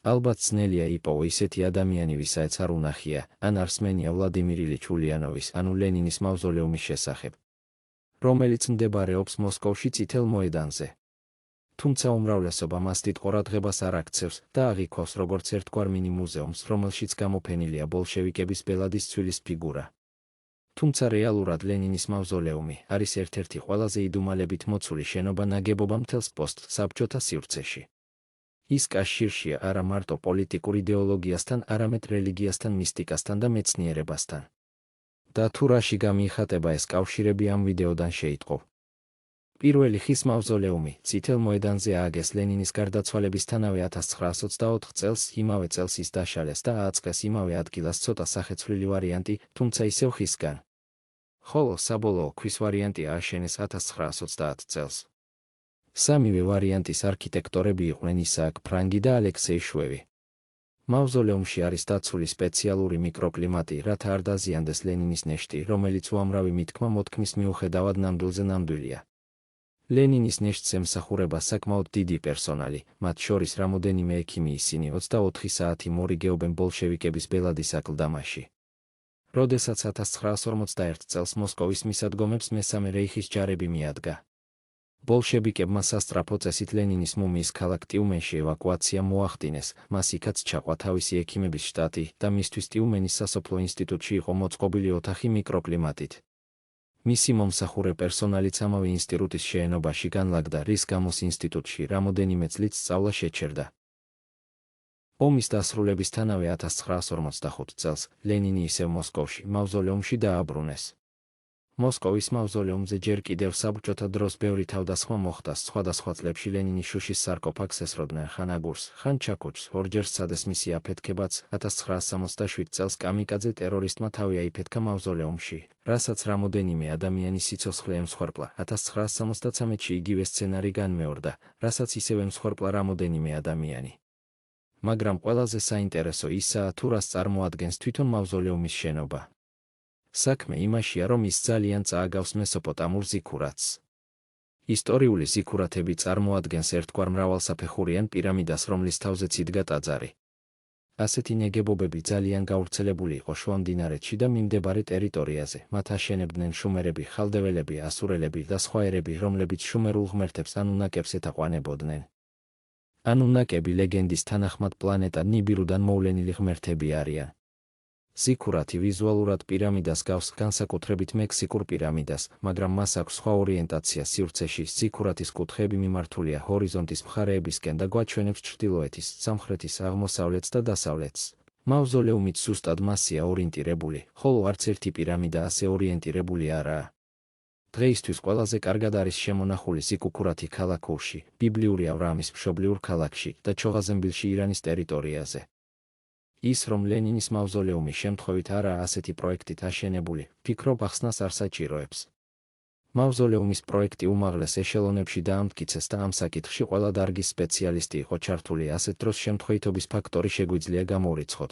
ალბათ ძნელია იპოვო ისეთი ადამიანი, ვისაც არ უნახია, ან არსმენია ვლადიმირ ილიჩ ულიანოვის, ანუ ლენინის მავზოლეუმის შესახებ, რომელიც მდებარეობს მოსკოვში წითელ მოედანზე. თუმცა უმრავლესობა მას დიდ ყურადღებას არ აქცევს და აღიქვავს როგორც ერთგვარ მინი-მუზეუმს, რომელშიც გამოფენილია ბოლშევიკების ბელადის ცვილის ფიგურა. თუმცა რეალურად ლენინის მავზოლეუმი არის ერთ-ერთი ყველაზე იდუმალებით მოცული შენობა ნაგებობა მთელს პოსტ-საბჭოთა სივრცეში. ის კავშირშია არა მარტო პოლიტიკურ იდეოლოგიასთან, არამედ რელიგიასთან, მისტიკასთან და მეცნიერებასთან. და თუ რაში გამიხატება ეს კავშირები ამ ვიდეოდან შეიტყო. პირველი ხის მავზოლეუმი წითელ მოედანზე ააგეს ლენინის გარდაცვალებისთანავე 1924 წელს, იმავე წელს ის დაშალეს და ააწყეს იმავე ადგილას ცოტა სახეცვლილი ვარიანტი, თუმცა ისევ ხისგან. ხოლო საბოლოო ქვის ვარიანტი ააშენეს 1930 წელს. სამივე ვარიანტის არქიტექტორები იყვნენ ისააკ ფრანგი და ალექსეი შვევი. მავზოლეუმში არის დაცული სპეციალური მიკროკლიმატი, რათა არ დაზიანდეს ლენინის ნეშტი, რომელიც უამრავი მითქმა მოთქმის მიუხედავად ნამდვილზე ნამდვილია. ლენინის ნეშტს ემსახურება საკმაოდ დიდი პერსონალი, მათ შორის რამოდენიმე ექიმი, ისინი 24 საათი მორიგეობენ ბოლშევიკების ბელადის აკლდამაში. როდესაც 1941 წელს მოსკოვის მისადგომებს მესამე რეიხის ჯარები მიადგა. ბოლშევიკებმა სასწრაფო წესით ლენინის მუმიის ქალაქ ტიუმენში ევაკუაცია მოახდინეს, მას იქაც ჩაყვა თავისი ექიმების შტატი და მისთვის ტიუმენის სასოფლო ინსტიტუტში იყო მოწყობილი ოთახი მიკროკლიმატით. მისი მომსახურე პერსონალიც ამავე ინსტიტუტის შეენობაში განლაგდა, რის გამოც ინსტიტუტში რამოდენიმე წლით სწავლა შეჩერდა. ომის დასრულებისთანავე 1945 წელს ლენინი ისევ მოსკოვში, მავზოლეუმში დააბრუნეს. მოსკოვის მავზოლეუმზე ჯერ კიდევ საბჭოთა დროს ბევრი თავდასხმა მოხდა. სხვადასხვა წლებში ლენინის შუშის სარკოფაგს ესროდნენ ხან აგურს, ხან ჩაქუჩს, ორჯერ სცადეს მისი აფეთქებაც. 1967 წელს კამიკაძე ტერორისტმა თავი აიფეთქა მავზოლეუმში, რასაც რამოდენიმე ადამიანის სიცოცხლე ემსხვერპლა. 1973-ში იგივე სცენარი განმეორდა, რასაც ისევ ემსხვერპლა რამოდენიმე ადამიანი. მაგრამ ყველაზე საინტერესო ისაა, თუ რას წარმოადგენს თვითონ მავზოლეუმის შენობა. საქმე იმაშია, რომ ის ძალიან წააგავს მესოპოტამურ ზიქურათს. ისტორიული ზიქურათები წარმოადგენს ერთგვარ მრავალსაფეხურიან პირამიდას, რომლის თავზეც იდგა ტაძარი. ასეთი ნეგებობები ძალიან გავრცელებული იყო შუამდინარეთში და მიმდებარე ტერიტორიაზე. მათ აშენებდნენ შუმერები, ხალდეველები, ასურელები და სხვა ერები, რომლებიც შუმერულ ღმერთებს ანუნაკებს ეთაყვანებოდნენ. ანუნაკები ლეგენდის თანახმად პლანეტა ნიბირუდან მოვლენილი ღმერთები არიან. ზიქურათი ვიზუალურად პირამიდას გავს, განსაკუთრებით მექსიკურ პირამიდას, მაგრამ მას აქვს სხვა ორიენტაცია სივრცეში. ზიქურათის კუთხეები მიმართულია ჰორიზონტის მხარეებისკენ და გვაჩვენებს ჩრდილოეთის, სამხრეთის, აღმოსავლეთს და დასავლეთს. მავზოლეუმიც ზუსტად მასია ორიენტირებული, ხოლო არც ერთი პირამიდა ასე ორიენტირებული არაა. დღეისთვის ყველაზე კარგად არის შემონახული ზიქურათი ქალაქურში, ბიბლიური ავრამის მშობლიურ ქალაქში და ჩოღაზემბილში ირანის ტერიტორიაზე. ის, რომ ლენინის მავზოლეუმი შემთხვევით არაა ასეთი პროექტით აშენებული, ფიქრობ ახსნას არ საჭიროებს. მავზოლეუმის პროექტი უმაღლეს ეშელონებში დაამტკიცეს და ამ საკითხში ყველა დარგის სპეციალისტი იყო ჩართული, ასეთ დროს შემთხვევითობის ფაქტორი შეგვიძლია გამოვრიცხოთ.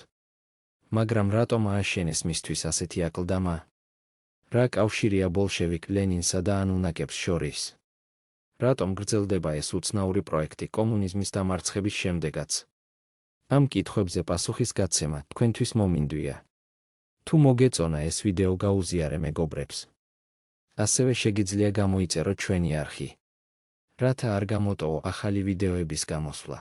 მაგრამ რატომ ააშენეს მისთვის ასეთი აკლდამა? რა კავშირია ბოლშევიკ ლენინსა და ანუნაკებს შორის? რატომ გრძელდება ეს უცნაური პროექტი კომუნიზმის დამარცხების შემდეგაც? ამ კითხვებზე პასუხის გაცემა თქვენთვის მომინდვია. თუ მოგეწონა ეს ვიდეო, გაუზიარე მეგობრებს. ასევე შეგიძლია გამოიწეროთ ჩვენი არხი, რათა არ გამოტოვო ახალი ვიდეოების გამოსვლა.